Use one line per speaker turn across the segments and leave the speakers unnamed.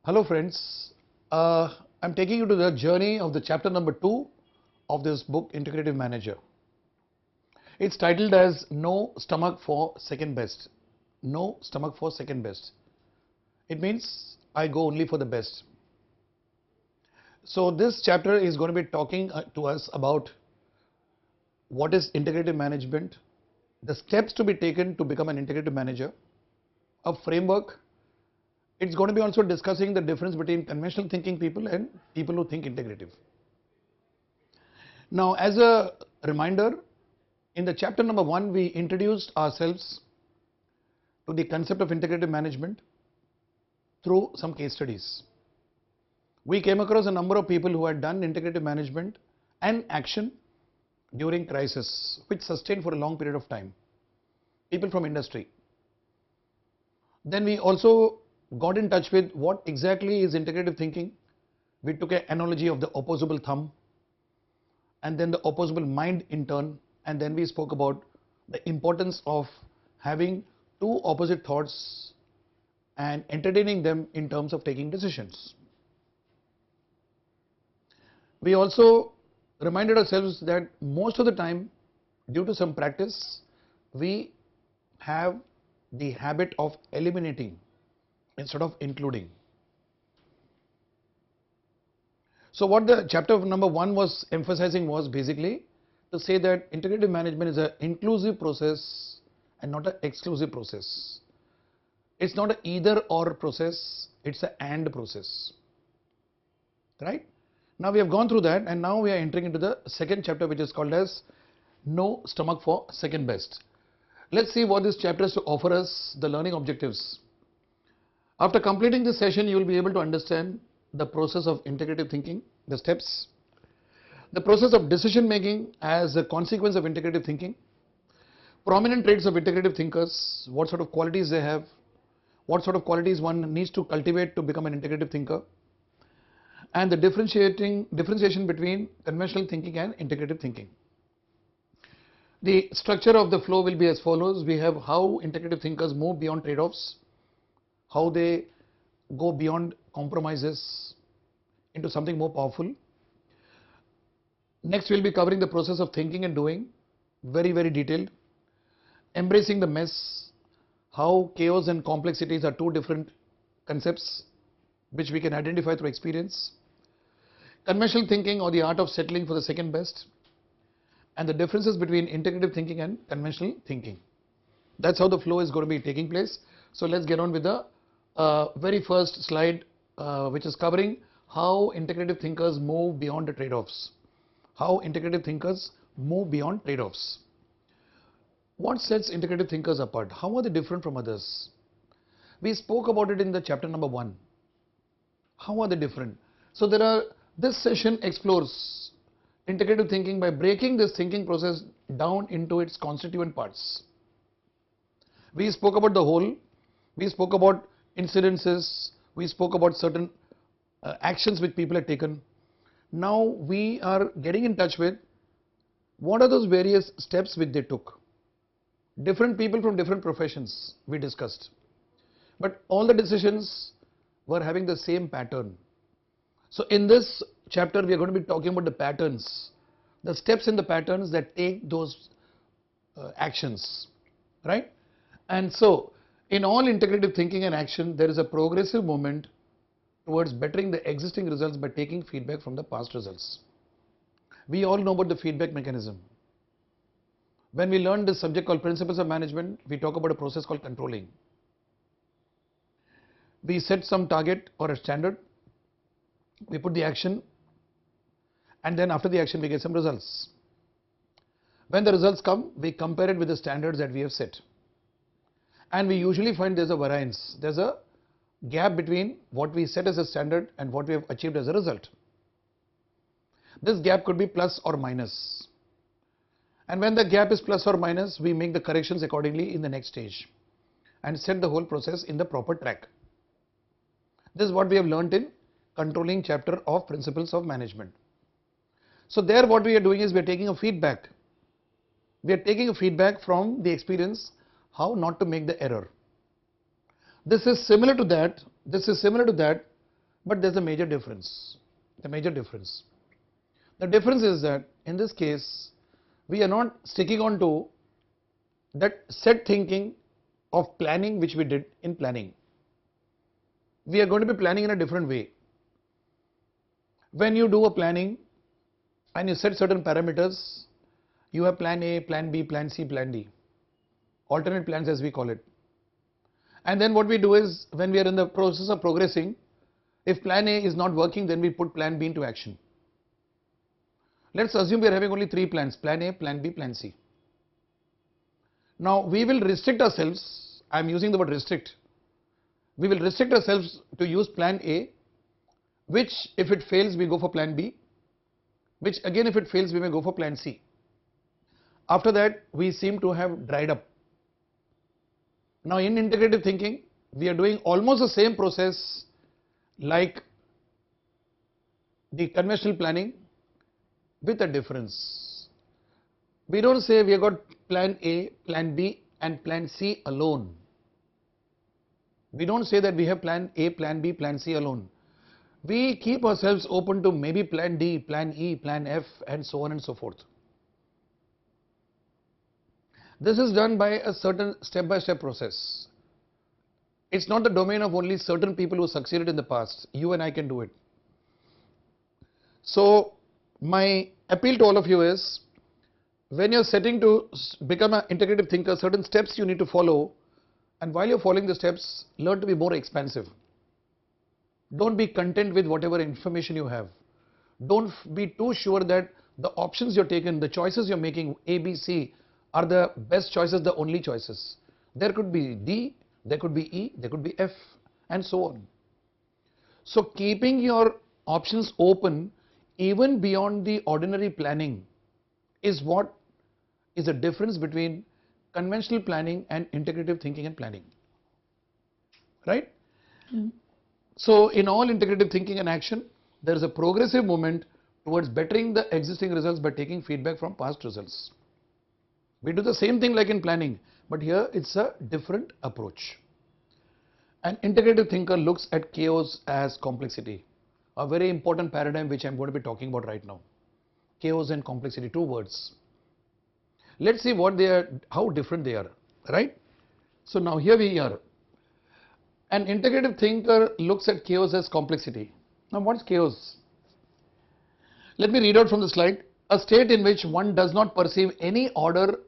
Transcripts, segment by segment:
Hello friends, I'm taking you to the journey of the chapter number 2 of this book, Integrative Manager. It's titled as No Stomach for Second Best. No Stomach for Second Best. It means I go only for the best. So this chapter is going to be talking to us about what is integrative management, the steps to be taken to become an integrative manager, a framework. It's going to be also discussing the difference between conventional thinking people and people who think integrative. Now, as a reminder, in the chapter number 1, we introduced ourselves to the concept of integrative management through some case studies. We came across a number of people who had done integrative management and action during crisis, which sustained for a long period of time. People from industry. Then we also got in touch with what exactly is integrative thinking. We took an analogy of the opposable thumb and then the opposable mind in turn, and then we spoke about the importance of having two opposite thoughts and entertaining them in terms of taking decisions. We also reminded ourselves that most of the time, due to some practice, we have the habit of eliminating instead of including. So what the chapter number 1 was emphasizing was basically to say that integrative management is an inclusive process and not an exclusive process. It's not an either or process, it's an and process. Right? Now we have gone through that, and now we are entering into the second chapter, which is called as No Stomach for Second Best. Let's see what this chapter has to offer us, the learning objectives. After completing this session, you will be able to understand the process of integrative thinking, the steps, the process of decision making as a consequence of integrative thinking, prominent traits of integrative thinkers, what sort of qualities they have, what sort of qualities one needs to cultivate to become an integrative thinker, and the differentiation between conventional thinking and integrative thinking. The structure of the flow will be as follows. We have how integrative thinkers move beyond trade-offs, how they go beyond compromises into something more powerful. Next, we'll be covering the process of thinking and doing, very detailed. Embracing the mess, how chaos and complexities are two different concepts which we can identify through experience. Conventional thinking, or the art of settling for the second best, and the differences between integrative thinking and conventional thinking. That's how the flow is going to be taking place. So let's get on with the very first slide, which is covering how integrative thinkers move beyond the trade-offs. How integrative thinkers move beyond trade-offs. What sets integrative thinkers apart? How are they different from others? We spoke about it in the chapter number 1. How are they different? So this session explores integrative thinking by breaking this thinking process down into its constituent parts. We spoke about the whole, we spoke about incidences, we spoke about certain actions which people had taken. Now we are getting in touch with what are those various steps which they took. Different people from different professions we discussed, but all the decisions were having the same pattern. So in this chapter we are going to be talking about the patterns, the steps in the patterns that take those actions, right? And so in all integrative thinking and action, there is a progressive movement towards bettering the existing results by taking feedback from the past results. We all know about the feedback mechanism. When we learn this subject called principles of management, we talk about a process called controlling. We set some target or a standard, we put the action, and then after the action we get some results. When the results come, we compare it with the standards that we have set. And we usually find there's a variance, there's a gap between what we set as a standard and what we have achieved as a result. This gap could be plus or minus. And when the gap is plus or minus, we make the corrections accordingly in the next stage and set the whole process in the proper track. This is what we have learnt in controlling chapter of principles of management. So there what we are doing is we are taking a feedback. We are taking a feedback from the experience, how not to make the error. This is similar to that But there's a major difference. The major difference. The difference is that in this case, we are not sticking on to that set thinking of planning which we did in planning. We are going to be planning in a different way. When you do a planning and you set certain parameters, you have plan A, plan B, plan C, plan D, alternate plans as we call it. And then what we do is, when we are in the process of progressing, if plan A is not working, then we put plan B into action. Let's assume we are having only 3 plans, plan A, plan B, plan C. Now we will restrict ourselves, I am using the word restrict, we will restrict ourselves to use plan A, which if it fails we go for plan B, which again if it fails we may go for plan C. After that we seem to have dried up. Now in integrative thinking we are doing almost the same process like the conventional planning, with a difference. We don't say we have got plan A, plan B and plan C alone. We don't say that we have plan A, plan B, plan C alone. We keep ourselves open to maybe plan D, plan E, plan F and so on and so forth. This is done by a certain step-by-step process. It's not the domain of only certain people who succeeded in the past. You and I can do it. So my appeal to all of you is, when you're setting to become an integrative thinker, certain steps you need to follow, and while you're following the steps, learn to be more expansive. Don't be content with whatever information you have. Don't be too sure that the options you're taking, the choices you're making, A, B, C, are the best choices, the only choices. There could be D, there could be E, there could be F and so on. So keeping your options open even beyond the ordinary planning is what is the difference between conventional planning and integrative thinking and planning, right? So in all integrative thinking and action, there is a progressive movement towards bettering the existing results by taking feedback from past results. We do the same thing like in planning, but here it's a different approach. An integrative thinker looks at chaos as complexity, a very important paradigm which I'm going to be talking about right now. Chaos and complexity, 2 words. Let's see what they are, how different they are, right? So now here we are. An integrative thinker looks at chaos as complexity. Now what's chaos? Let me read out from the slide. A state in which one does not perceive any order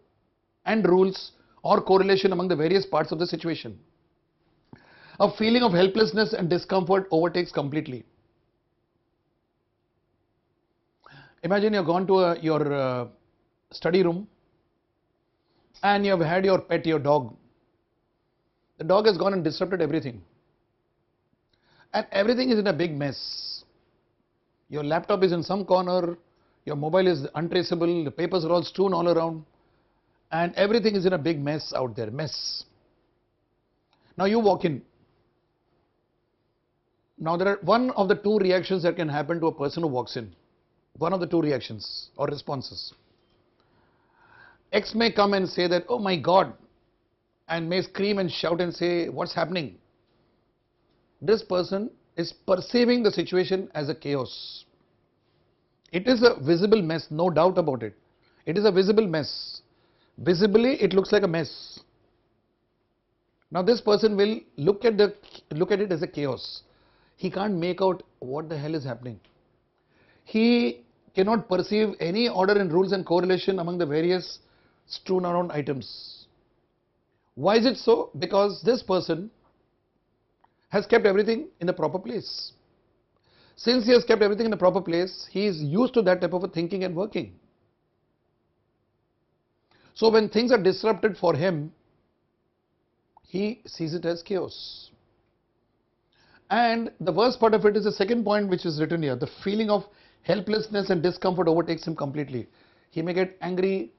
and rules or correlation among the various parts of the situation. A feeling of helplessness and discomfort overtakes completely. Imagine you've gone to your study room and you have had your pet, your dog. The dog has gone and disrupted everything. And everything is in a big mess. Your laptop is in some corner, your mobile is untraceable, the papers are all strewn all around, and everything is in a big mess out there, mess. Now you walk in. Now there are one of the 2 reactions that can happen to a person who walks in. One of the 2 reactions or responses. X may come and say that, oh my God, and may scream and shout and say, what's happening? This person is perceiving the situation as a chaos. It is a visible mess, no doubt about it. It is a visible mess. Visibly, it looks like a mess. Now this person will look at it as a chaos. He can't make out what the hell is happening. He cannot perceive any order and rules and correlation among the various strewn around items. Why is it so? Because this person has kept everything in the proper place. Since he has kept everything in the proper place, he is used to that type of a thinking and working. So when things are disrupted for him, he sees it as chaos. And the worst part of it is the second point which is written here. The feeling of helplessness and discomfort overtakes him completely. He may get angry,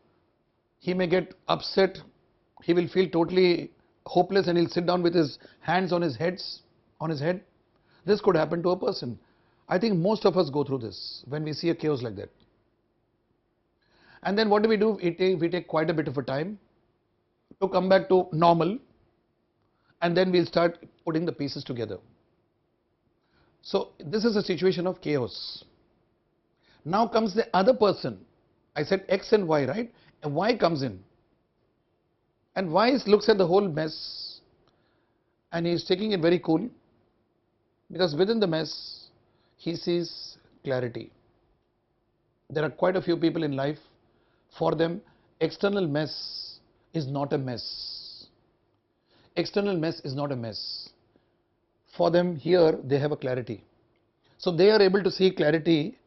he may get upset, he will feel totally hopeless and he'll sit down with his hands on his head. This could happen to a person. I think most of us go through this when we see a chaos like that. And then what do? We take quite a bit of a time to come back to normal, and then we'll start putting the pieces together. So this is a situation of chaos. Now comes the other person. I said X and Y, right? And Y comes in. And Y looks at the whole mess and he is taking it very cool, because within the mess he sees clarity. There are quite a few people in life, for them external mess is not a mess. External mess is not a mess. For them here they have a clarity. So they are able to see clarity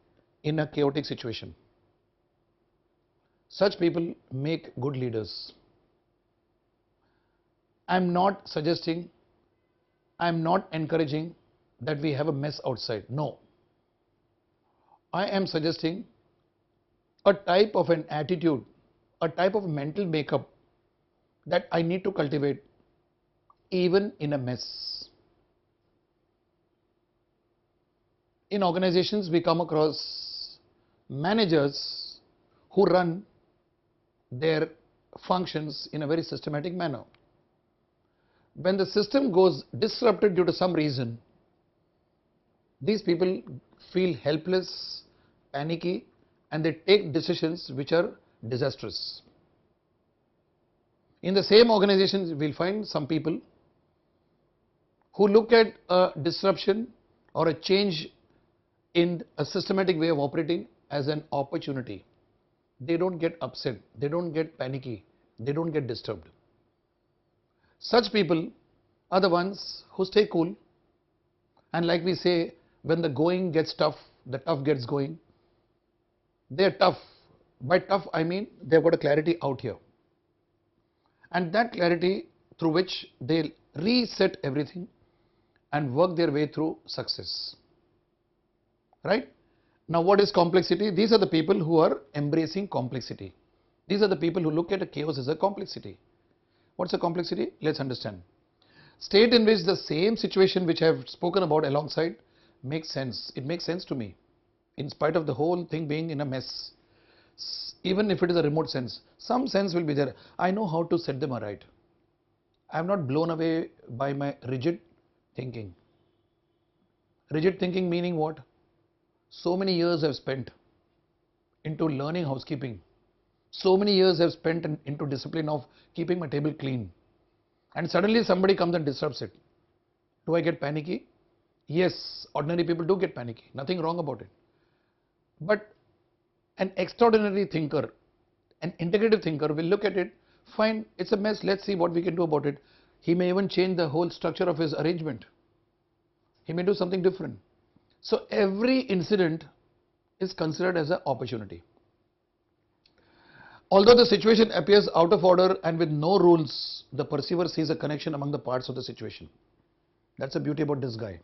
in a chaotic situation. Such people make good leaders. I am not suggesting, I am not encouraging that we have a mess outside. No. I am suggesting a type of an attitude, a type of mental makeup that I need to cultivate even in a mess. In organizations, we come across managers who run their functions in a very systematic manner. When the system goes disrupted due to some reason, these people feel helpless, panicky, and they take decisions which are disastrous. In the same organizations, we'll find some people who look at a disruption or a change in a systematic way of operating as an opportunity. They don't get upset, they don't get panicky, they don't get disturbed. Such people are the ones who stay cool, and like we say, when the going gets tough, the tough gets going. They are tough. By tough I mean they've got a clarity out here, and that clarity through which they'll reset everything and work their way through success. Right? Now what is complexity? These are the people who are embracing complexity. These are the people who look at a chaos as a complexity. What's a complexity? Let's understand. State in which the same situation which I have spoken about alongside makes sense. It makes sense to me, in spite of the whole thing being in a mess. Even if it is a remote sense, some sense will be there. I know how to set them aright. I am not blown away by my rigid thinking. Rigid thinking meaning what? So many years I have spent into learning housekeeping. So many years I have spent into discipline of keeping my table clean. And suddenly somebody comes and disrupts it. Do I get panicky? Yes, ordinary people do get panicky. Nothing wrong about it. But an extraordinary thinker, an integrative thinker will look at it, fine, it's a mess, let's see what we can do about it. He may even change the whole structure of his arrangement. He may do something different. So every incident is considered as an opportunity. Although the situation appears out of order and with no rules, the perceiver sees a connection among the parts of the situation. That's the beauty about this guy.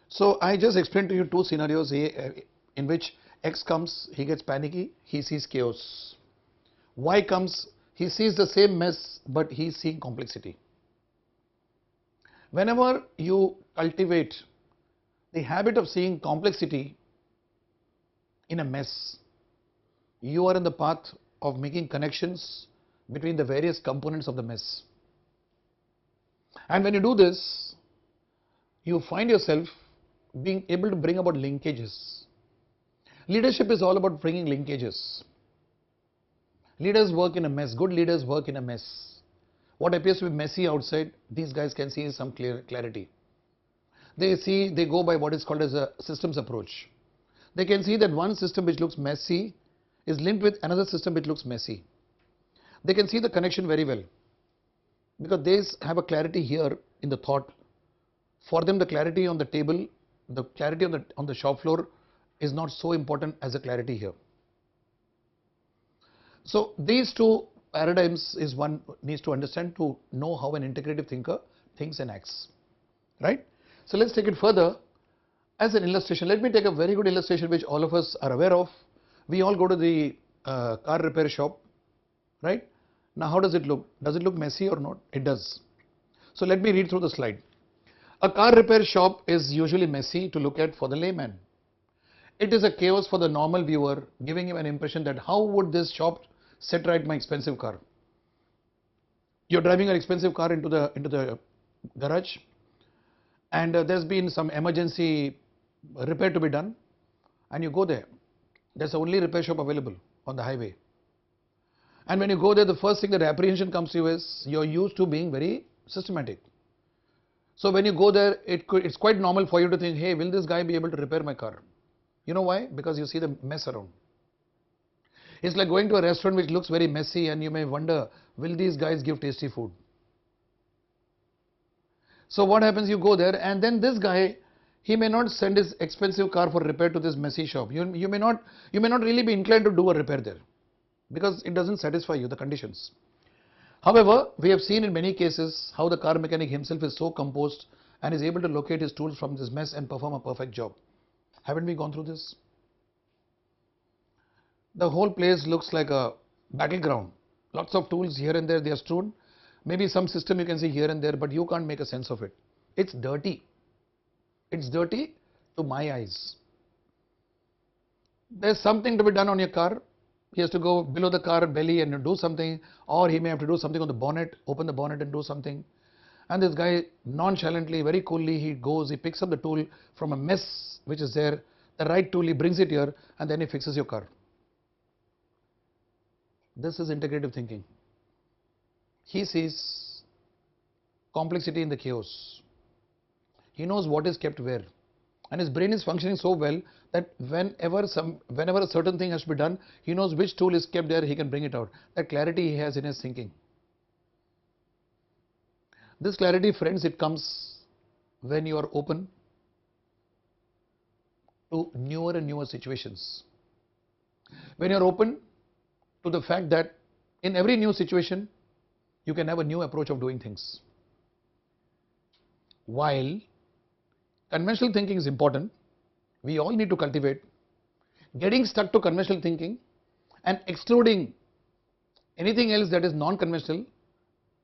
So I just explained to you two scenarios in which X comes, he gets panicky, he sees chaos. Y comes, he sees the same mess, but he is seeing complexity. Whenever you cultivate the habit of seeing complexity in a mess, you are in the path of making connections between the various components of the mess. And when you do this, you find yourself being able to bring about linkages. Leadership is all about bringing linkages. Leaders work in a mess. Good leaders work in a mess. What appears to be messy outside, these guys can see some clarity. They go by what is called as a systems approach. They can see that one system which looks messy is linked with another system which looks messy. They can see the connection very well, because they have a clarity here in the thought. For them, the clarity on the table, the clarity on the shop floor is not so important as the clarity here. So these two paradigms is one needs to understand to know how an integrative thinker thinks and acts. Right? So let's take it further as an illustration. Let me take a very good illustration which all of us are aware of. We all go to the car repair shop, right? Now how does it look? Does it look messy or not? It does. So let me read through the slide. A car repair shop is usually messy to look at for the layman. It is a chaos for the normal viewer, giving him an impression that how would this shop set right my expensive car? You're driving an expensive car into the garage, and there's been some emergency repair to be done, and you go there. There's the only repair shop available on the highway. And when you go there, the first thing that apprehension comes to you is you're used to being very systematic. So when you go there, it's quite normal for you to think, hey, will this guy be able to repair my car? You know why? Because you see the mess around. It's like going to a restaurant which looks very messy, and you may wonder, will these guys give tasty food? So what happens, you go there, and then this guy, he may not send his expensive car for repair to this messy shop. You may not really be inclined to do a repair there, because it doesn't satisfy you, the conditions. However, we have seen in many cases how the car mechanic himself is so composed and is able to locate his tools from this mess and perform a perfect job. Haven't we gone through this? The whole place looks like a battleground. Lots of tools here and there, they are strewn. Maybe some system you can see here and there, but you can't make a sense of it. It's dirty. It's dirty to my eyes. There's something to be done on your car. He has to go below the car belly and do something, or he may have to do something on the bonnet, open the bonnet and do something. And this guy nonchalantly, very coolly, he goes, he picks up the tool from a mess which is there, the right tool, he brings it here, and then he fixes your car. This is integrative thinking. He sees complexity in the chaos. He knows what is kept where, and his brain is functioning so well that whenever a certain thing has to be done, he knows which tool is kept there, he can bring it out. That clarity he has in his thinking. This clarity, friends, it comes when you are open to newer and newer situations. When you are open to the fact that in every new situation, you can have a new approach of doing things. While conventional thinking is important, we all need to cultivate. Getting stuck to conventional thinking and excluding anything else that is non-conventional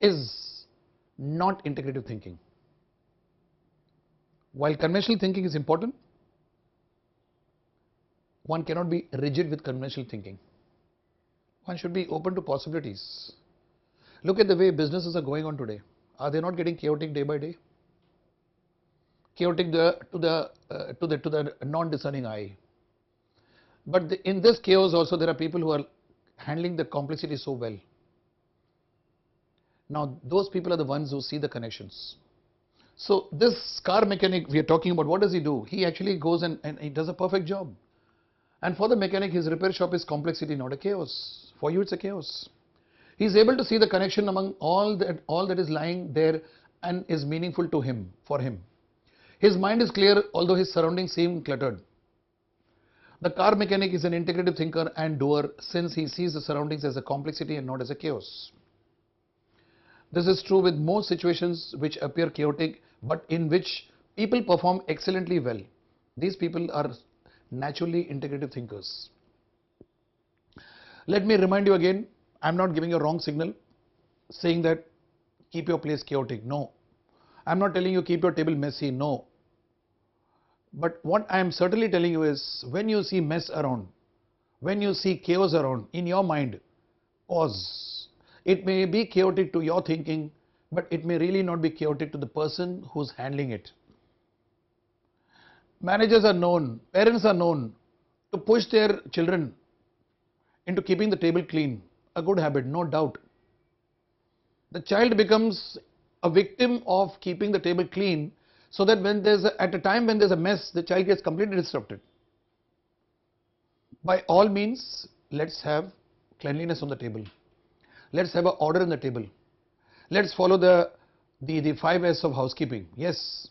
is not integrative thinking. While conventional thinking is important, one cannot be rigid with conventional thinking. One should be open to possibilities. Look at the way businesses are going on today. Are they not getting chaotic day by day? Chaotic to the non-discerning eye. But in this chaos also there are people who are handling the complexity so well. Now those people are the ones who see the connections. So this car mechanic we are talking about, what does he do? He actually goes and he does a perfect job. And for the mechanic, his repair shop is complexity, not a chaos. For you, it's a chaos. He is able to see the connection among all that is lying there and is meaningful to him, for him. His mind is clear, although his surroundings seem cluttered. The car mechanic is an integrative thinker and doer, since he sees the surroundings as a complexity and not as a chaos. This is true with most situations which appear chaotic, but in which people perform excellently well. These people are naturally integrative thinkers. Let me remind you again, I am not giving you a wrong signal saying that keep your place chaotic. No. I am not telling you keep your table messy. No. But what I am certainly telling you is, when you see mess around, when you see chaos around, in your mind, pause. It may be chaotic to your thinking, but it may really not be chaotic to the person who's handling it. Managers are known, parents are known to push their children into keeping the table clean. A good habit, no doubt. The child becomes a victim of keeping the table clean, so that at a time when there's a mess, the child gets completely disrupted. By all means, let's have cleanliness on the table. Let's have an order on the table. Let's follow the 5 S of housekeeping. Yes.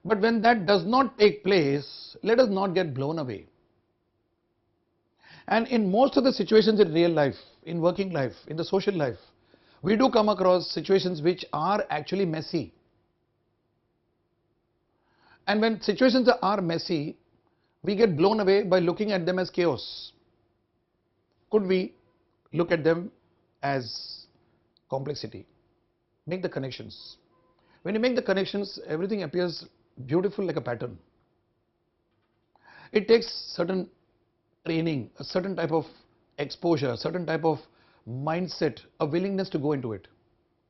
But when that does not take place, let us not get blown away. And in most of the situations in real life, in working life, in the social life, we do come across situations which are actually messy. And when situations are messy, we get blown away by looking at them as chaos. Could we look at them as complexity? Make the connections. When you make the connections, everything appears beautiful like a pattern. It takes certain training, a certain type of exposure, a certain type of mindset, a willingness to go into it.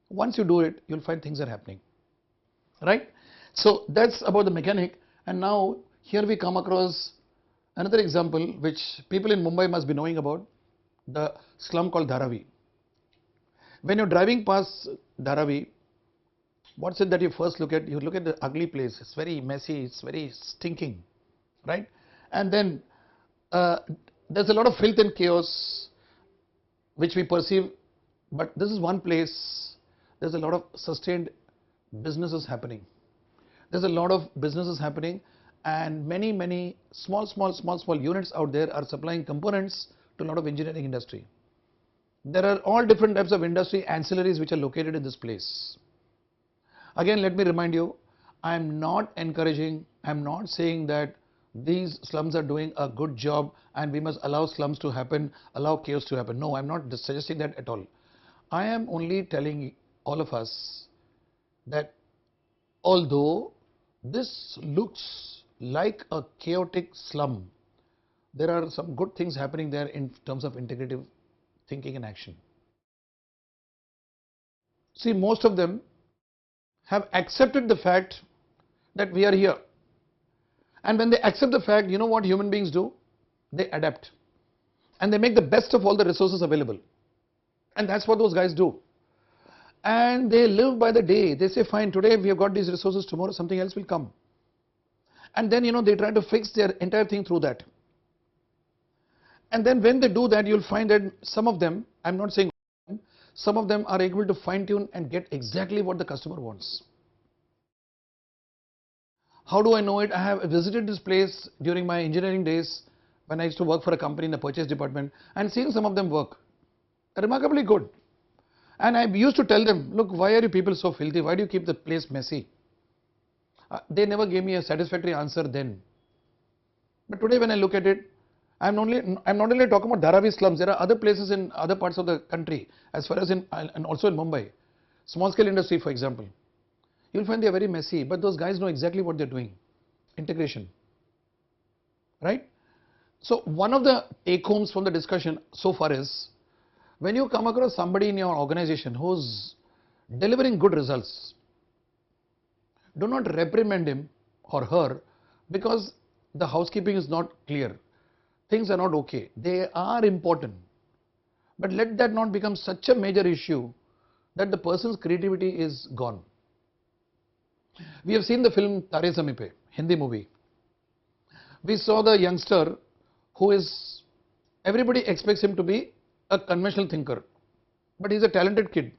Once you do it, you'll find things are happening. Right? So that's about the mechanic. And now here we come across another example which people in Mumbai must be knowing about, the slum called Dharavi. When you're driving past Dharavi, what's it that you first look at? You look at the ugly place. It's very messy, it's very stinking, right? And then uh, there's a lot of filth and chaos which we perceive, but this is one place, there's a lot of sustained businesses happening. There's a lot of businesses happening, and many small units out there are supplying components to a lot of engineering industry. There are all different types of industry ancillaries which are located in this place. Again, let me remind you, I am not encouraging, I am not saying that these slums are doing a good job and we must allow slums to happen, allow chaos to happen. No, I am not suggesting that at all. I am only telling all of us that although this looks like a chaotic slum, there are some good things happening there in terms of integrative thinking and action. See, most of them have accepted the fact that we are here. And when they accept the fact, you know what human beings do? They adapt. And they make the best of all the resources available. And that's what those guys do. And they live by the day. They say, fine, today we have got these resources, tomorrow something else will come. And then, they try to fix their entire thing through that. And then when they do that, you'll find that some of them, I'm not saying some of them are able to fine tune and get exactly what the customer wants. How do I know it? I have visited this place during my engineering days when I used to work for a company in the purchase department and seeing some of them work. Remarkably good. And I used to tell them, look, why are you people so filthy? Why do you keep the place messy? They never gave me a satisfactory answer then. But today when I look at it, I'm not only talking about Dharavi slums. There are other places in other parts of the country, as far as and also in Mumbai. Small scale industry, for example. You'll find they're very messy, but those guys know exactly what they're doing. Integration. Right? So one of the take homes from the discussion so far is, when you come across somebody in your organization who's delivering good results, do not reprimand him or her because the housekeeping is not clear. Things are not okay. They are important. But let that not become such a major issue that the person's creativity is gone. We have seen the film Tare Zameen Pe, Hindi movie. We saw the youngster who is, everybody expects him to be a conventional thinker, but he's a talented kid.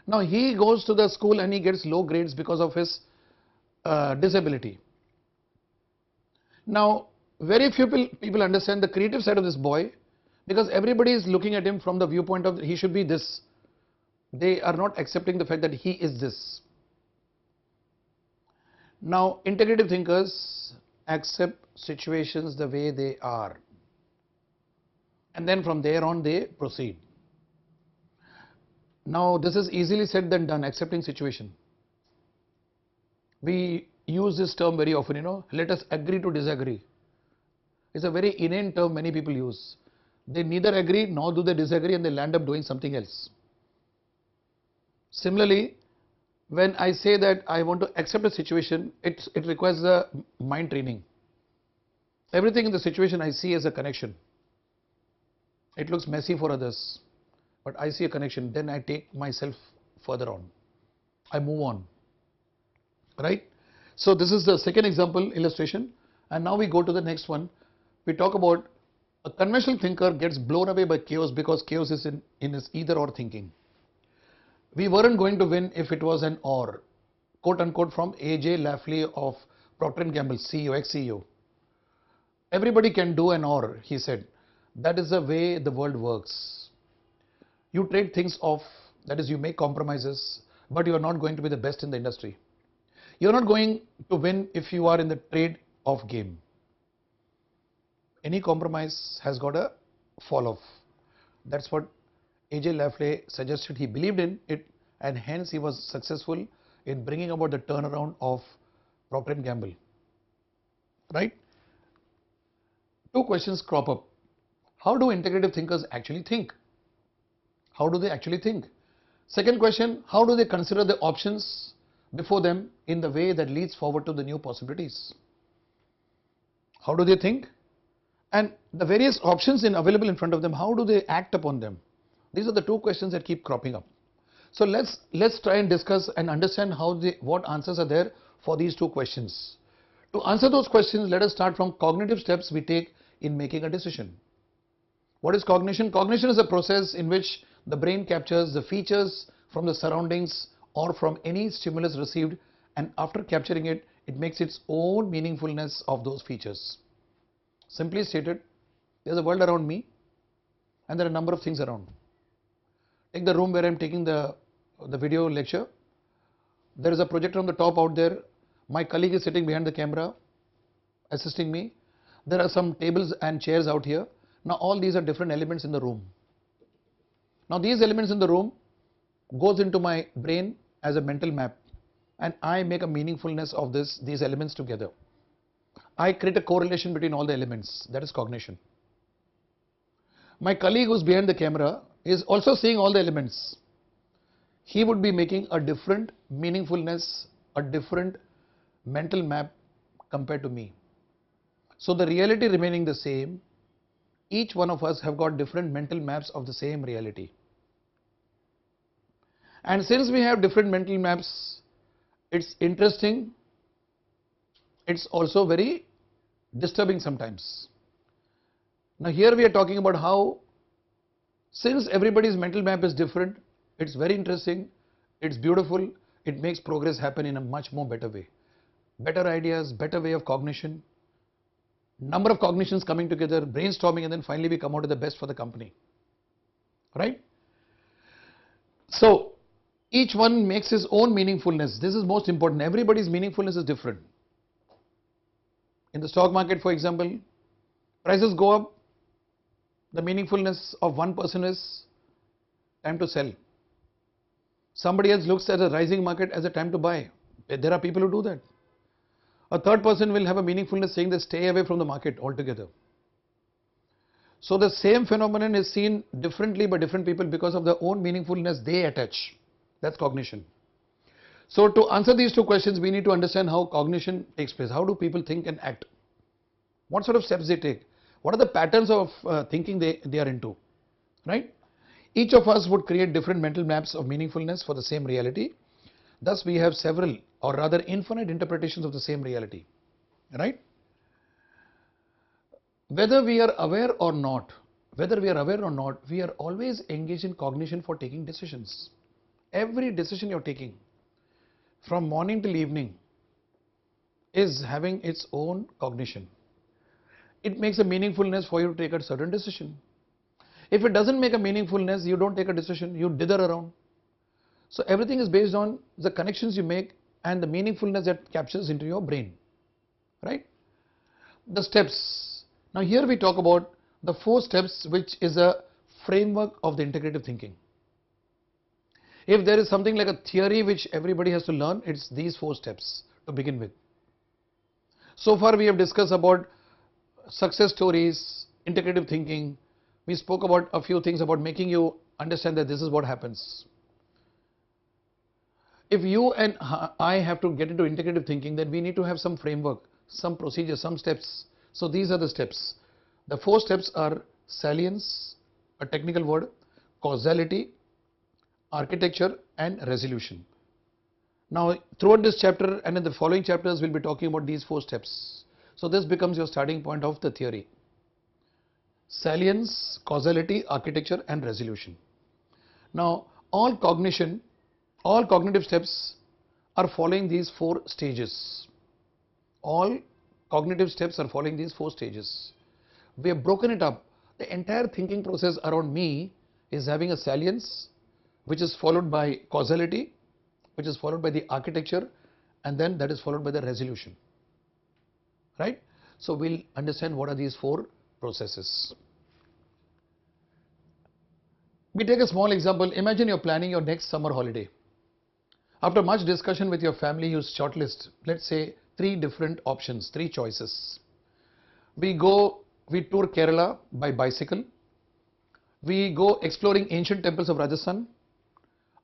Now he goes to the school and he gets low grades because of his disability. Now very few people understand the creative side of this boy, because everybody is looking at him from the viewpoint of he should be this. They are not accepting the fact that he is this. Now integrative thinkers accept situations the way they are, and then from there on they proceed. Now this is easily said than done, accepting situation. We use this term very often, let us agree to disagree. It's a very inane term many people use. They neither agree nor do they disagree, and they land up doing something else. Similarly, when I say that I want to accept a situation, it requires a mind training. Everything in the situation I see as a connection. It looks messy for others, but I see a connection. Then I take myself further on. I move on. Right? So this is the second example illustration, and now we go to the next one. We talk about a conventional thinker gets blown away by chaos because chaos is in his either or thinking. We weren't going to win if it was an or, quote unquote, from A.J. Lafley of Procter & Gamble, CEO, ex-CEO. Everybody can do an or, he said. That is the way the world works. You trade things off, that is, you make compromises, but you are not going to be the best in the industry. You are not going to win if you are in the trade-off game. Any compromise has got a fall off. That's what A.J. Lafley suggested. He believed in it, and hence he was successful in bringing about the turnaround of Procter & Gamble. Right? Two questions crop up. How do integrative thinkers actually think? How do they actually think? Second question, how do they consider the options before them in the way that leads forward to the new possibilities. How do they think? And the various options available in front of them, how do they act upon them? These are the two questions that keep cropping up. So let's try and discuss and understand what answers are there for these two questions. To answer those questions, let us start from cognitive steps we take in making a decision. What is cognition? Cognition is a process in which the brain captures the features from the surroundings or from any stimulus received, and after capturing it, it makes its own meaningfulness of those features. Simply stated, there is a world around me and there are a number of things around. Take the room where I am taking the video lecture. There is a projector on the top out there. My colleague is sitting behind the camera assisting me. There are some tables and chairs out here. Now all these are different elements in the room. Now these elements in the room goes into my brain as a mental map, and I make a meaningfulness of these elements together. I create a correlation between all the elements. That is cognition. My colleague who's behind the camera is also seeing all the elements. He would be making a different meaningfulness, a different mental map compared to me. So the reality remaining the same, each one of us have got different mental maps of the same reality. And since we have different mental maps, it's interesting, it's also very disturbing sometimes. Now here we are talking about how, since everybody's mental map is different, it's very interesting, it's beautiful, it makes progress happen in a much more better way. Better ideas, better way of cognition, number of cognitions coming together, brainstorming, and then finally we come out with the best for the company. Right? So each one makes his own meaningfulness. This is most important. Everybody's meaningfulness is different. In the stock market, for example, prices go up. The meaningfulness of one person is time to sell. Somebody else looks at a rising market as a time to buy. There are people who do that. A third person will have a meaningfulness saying that stay away from the market altogether. So the same phenomenon is seen differently by different people because of their own meaningfulness they attach. That's cognition. So to answer these two questions, we need to understand how cognition takes place. How do people think and act? What sort of steps they take? What are the patterns of thinking they are into? Right? Each of us would create different mental maps of meaningfulness for the same reality. Thus we have several, or rather infinite interpretations of the same reality. Right? Whether we are aware or not, we are always engaged in cognition for taking decisions. Every decision you're taking from morning till evening is having its own cognition. It makes a meaningfulness for you to take a certain decision. If it doesn't make a meaningfulness, you don't take a decision, you dither around. So everything is based on the connections you make and the meaningfulness that captures into your brain. Right? The steps. Now here we talk about the 4 steps, which is a framework of the integrative thinking. If there is something like a theory which everybody has to learn, it's these 4 steps to begin with. So far we have discussed about success stories, integrative thinking. We spoke about a few things about making you understand that this is what happens. If you and I have to get into integrative thinking, then we need to have some framework, some procedure, some steps. So these are the steps. The 4 steps are salience, a technical word, causality, architecture, and resolution. Now throughout this chapter and in the following chapters we'll be talking about these 4 steps. So this becomes your starting point of the theory. Salience, causality, architecture, and resolution. Now all cognitive steps are following these 4 stages. All cognitive steps are following these 4 stages. We have broken it up. The entire thinking process around me is having a salience, which is followed by causality, which is followed by the architecture, and then that is followed by the resolution. Right? So we'll understand what are these 4 processes. We take a small example. Imagine you're planning your next summer holiday. After much discussion with your family, you shortlist, let's say, 3 different options, 3 choices. We tour Kerala by bicycle. We go exploring ancient temples of Rajasthan,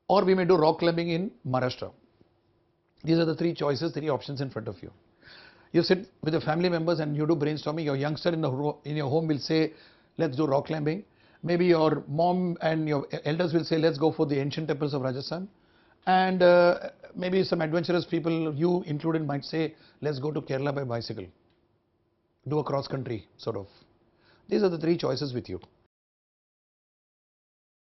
or we may do rock climbing in Maharashtra. These are the three choices, three options in front of you. You sit with your family members and you do brainstorming. Your youngster in your home will say, let's do rock climbing. Maybe your mom and your elders will say, let's go for the ancient temples of Rajasthan. And maybe some adventurous people, you included, might say, let's go to Kerala by bicycle. Do a cross country sort of. These are the three choices with you.